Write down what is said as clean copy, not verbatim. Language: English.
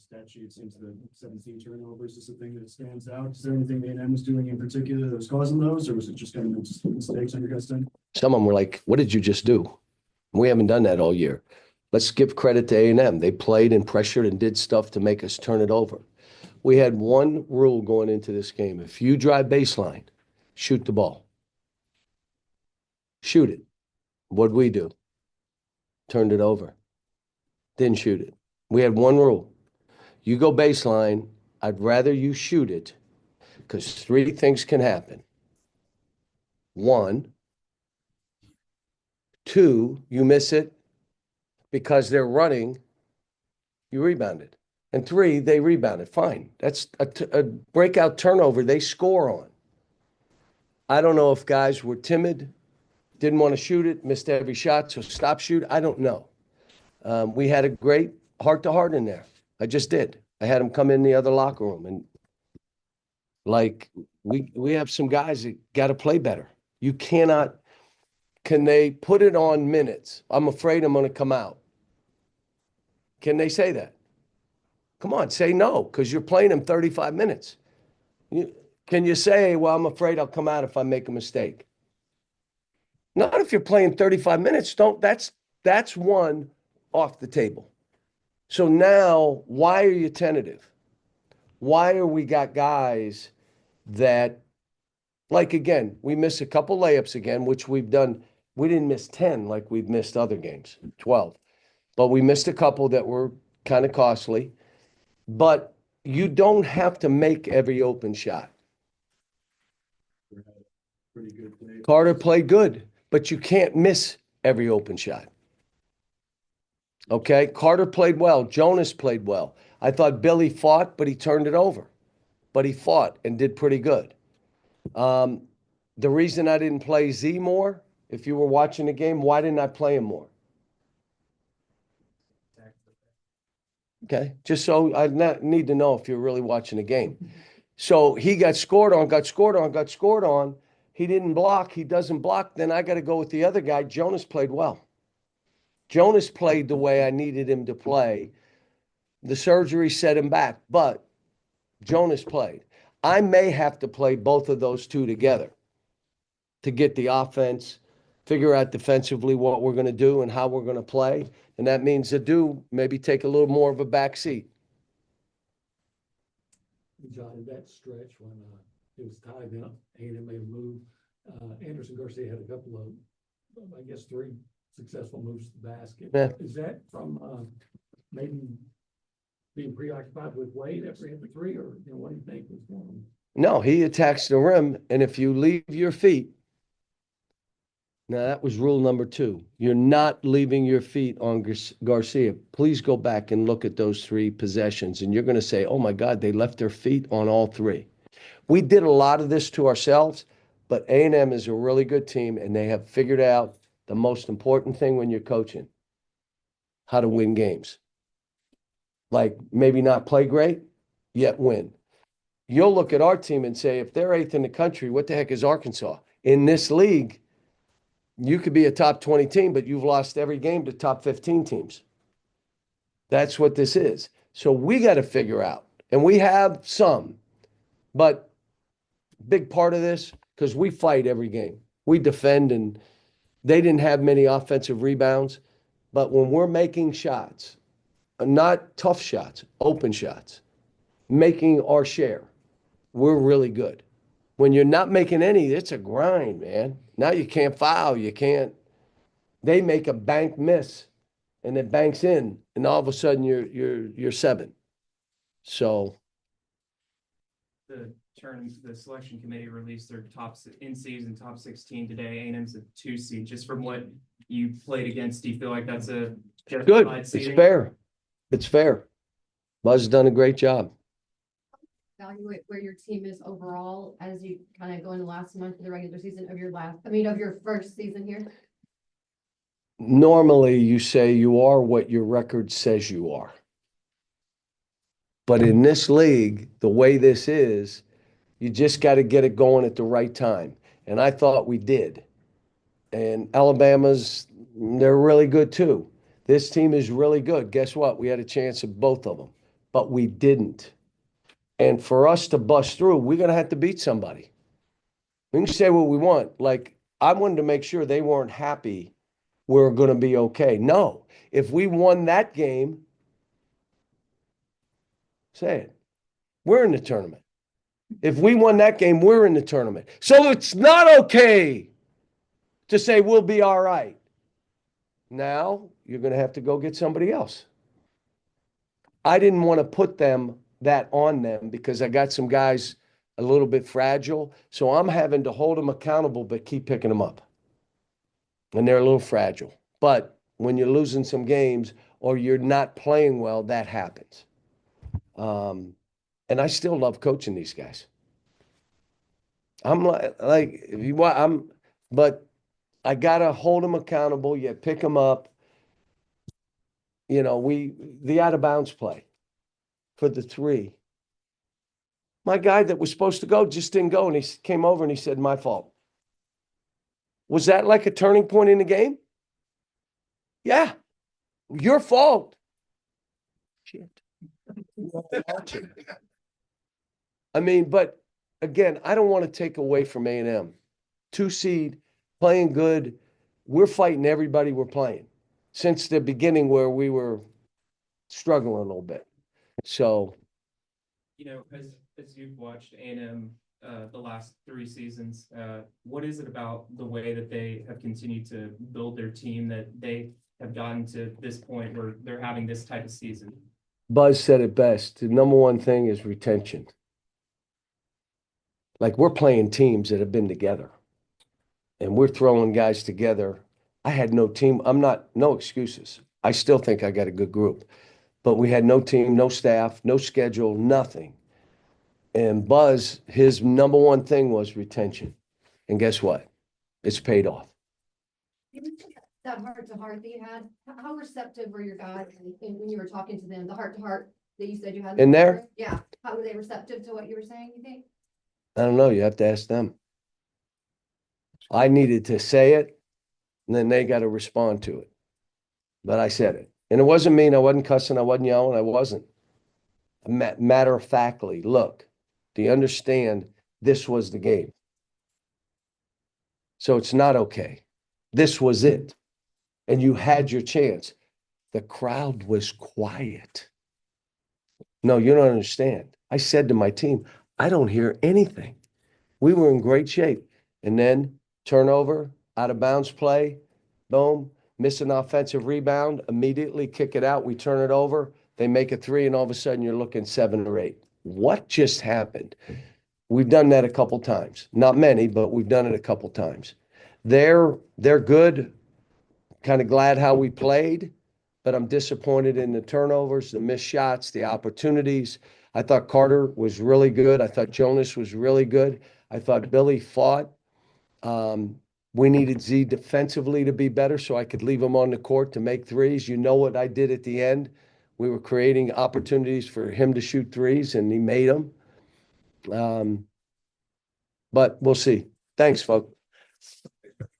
stat sheet seems that 17 turnovers is the thing that stands out. Is there anything A&M was doing in particular that was causing those, or was it just kind of just mistakes on your guys' end? Some of them were like, what did you just do? We haven't done that all year. Let's give credit to A&M. They played and pressured and did stuff to make us turn it over. We had one rule going into this game. If you drive baseline, shoot the ball. Shoot it. What'd we do? Turned it over. Didn't shoot it. We had one rule. You go baseline, I'd rather you shoot it because three things can happen. One, two, you miss it because they're running, you rebounded. And three, they rebounded. Fine. That's a breakout turnover they score on. I don't know if guys were timid, didn't want to shoot it, missed every shot, so stop shoot. I don't know. We had a great heart-to-heart in there. I just did. I had them come in the other locker room. And, like, we have some guys that got to play better. You cannot – can they put it on minutes? I'm afraid I'm going to come out. Can they say that? Come on, say no, because you're playing them 35 minutes. Can you say, well, I'm afraid I'll come out if I make a mistake? Not if you're playing 35 minutes. That's one off the table. So now, why are you tentative? Why are we got guys that, like, again, we miss a couple layups again, which we've done. We didn't miss 10 like we've missed other games, 12. But we missed a couple that were kind of costly. But you don't have to make every open shot. Pretty good play. Carter played good, but you can't miss every open shot. Okay? Carter played well. Jonas played well. I thought Billy fought, but he turned it over. But he fought and did pretty good. The reason I didn't play Z more, if you were watching the game, why didn't I play him more? Okay, just so I need to know if you're really watching the game. So he got scored on. He didn't block. He doesn't block. Then I got to go with the other guy. Jonas played well. Jonas played the way I needed him to play. The surgery set him back, but Jonas played. I may have to play both of those two together to get the offense, figure out defensively what we're going to do and how we're going to play. And that means Adu maybe take a little more of a back seat. John, in that stretch when it was tied up, A&M made a move. Anderson Garcia had a couple of, I guess, 3 successful moves to the basket. Yeah. Is that from maybe being preoccupied with Wade after he hit the 3, or what do you think was going on? No, he attacks the rim, and if you leave your feet, now that was rule number 2. You're not leaving your feet on Garcia. Please go back and look at those 3 possessions, and you're going to say, oh, my God, they left their feet on all 3. We did a lot of this to ourselves, but A&M is a really good team, and they have figured out the most important thing when you're coaching, how to win games. Like maybe not play great, yet win. You'll look at our team and say, if they're 8th in the country, what the heck is Arkansas? In this league, you could be a top 20 team, but you've lost every game to top 15 teams. That's what this is. So we got to figure out, and we have some, but big part of this, because we fight every game. We defend, and they didn't have many offensive rebounds, but when we're making shots, not tough shots, open shots, making our share, we're really good. When you're not making any, it's a grind, man. Now you can't foul, you can't. They make a bank miss, and it banks in, and all of a sudden you're 7. So the selection committee released their in-season top 16 today. A&M's a 2 seed. Just from what you played against, do you feel like that's a good? It's seeding? fair. It's fair. Buzz done a great job. Evaluate where your team is overall as you kind of go in the last month of the regular season of your first season here? Normally you say you are what your record says you are. But in this league, the way this is, you just got to get it going at the right time. And I thought we did. And they're really good too. This team is really good. Guess what? We had a chance of both of them. but we didn't. And for us to bust through, we're going to have to beat somebody. We can say what we want. Like, I wanted to make sure they weren't happy we're going to be okay. No, if we won that game, say it, we're in the tournament. If we won that game, we're in the tournament. So it's not okay to say we'll be all right. Now you're going to have to go get somebody else. I didn't want to put that on them because I got some guys a little bit fragile. So I'm having to hold them accountable, but keep picking them up. And they're a little fragile. But when you're losing some games or you're not playing well, that happens. And I still love coaching these guys. I'm like if you want, but I gotta hold them accountable. You pick them up. You know, the out of bounds play for the 3. My guy that was supposed to go just didn't go, and he came over and he said, "My fault." Was that like a turning point in the game? Yeah, your fault. Shit. I mean, but again, I don't want to take away from A&M. 2 seed, playing good. We're fighting everybody we're playing since the beginning where we were struggling a little bit. So, You know, as you've watched A&M the last 3 seasons, what is it about the way that they have continued to build their team that they have gotten to this point where they're having this type of season? Buzz said it best. The number one thing is retention. Like, we're playing teams that have been together and we're throwing guys together. I had no team. No excuses. I still think I got a good group, but we had no team, no staff, no schedule, nothing. And Buzz, his number one thing was retention. And guess what? It's paid off. That heart-to-heart that you had, how receptive were your guys when you were talking to them, the heart-to-heart that you said you had? In there? Yeah, how were they receptive to what you were saying, you think? I don't know. You have to ask them. I needed to say it, and then they got to respond to it. But I said it. And it wasn't mean. I wasn't cussing. I wasn't yelling. I wasn't. Matter of factly, look, do you understand this was the game? So it's not okay. This was it. And you had your chance. The crowd was quiet. No, you don't understand. I said to my team, I don't hear anything. We were in great shape. And then turnover, out of bounds play, boom, miss an offensive rebound, immediately kick it out. We turn it over. They make a 3, and all of a sudden you're looking 7 or 8. What just happened? We've done that a couple times. Not many, but we've done it a couple times. They're good. Kind of glad how we played, but I'm disappointed in the turnovers, the missed shots, the opportunities. I thought Carter was really good. I thought Jonas was really good. I thought Billy fought. We needed Z defensively to be better so I could leave him on the court to make 3s. You know what I did at the end? We were creating opportunities for him to shoot 3s, and he made them. But we'll see. Thanks, folks.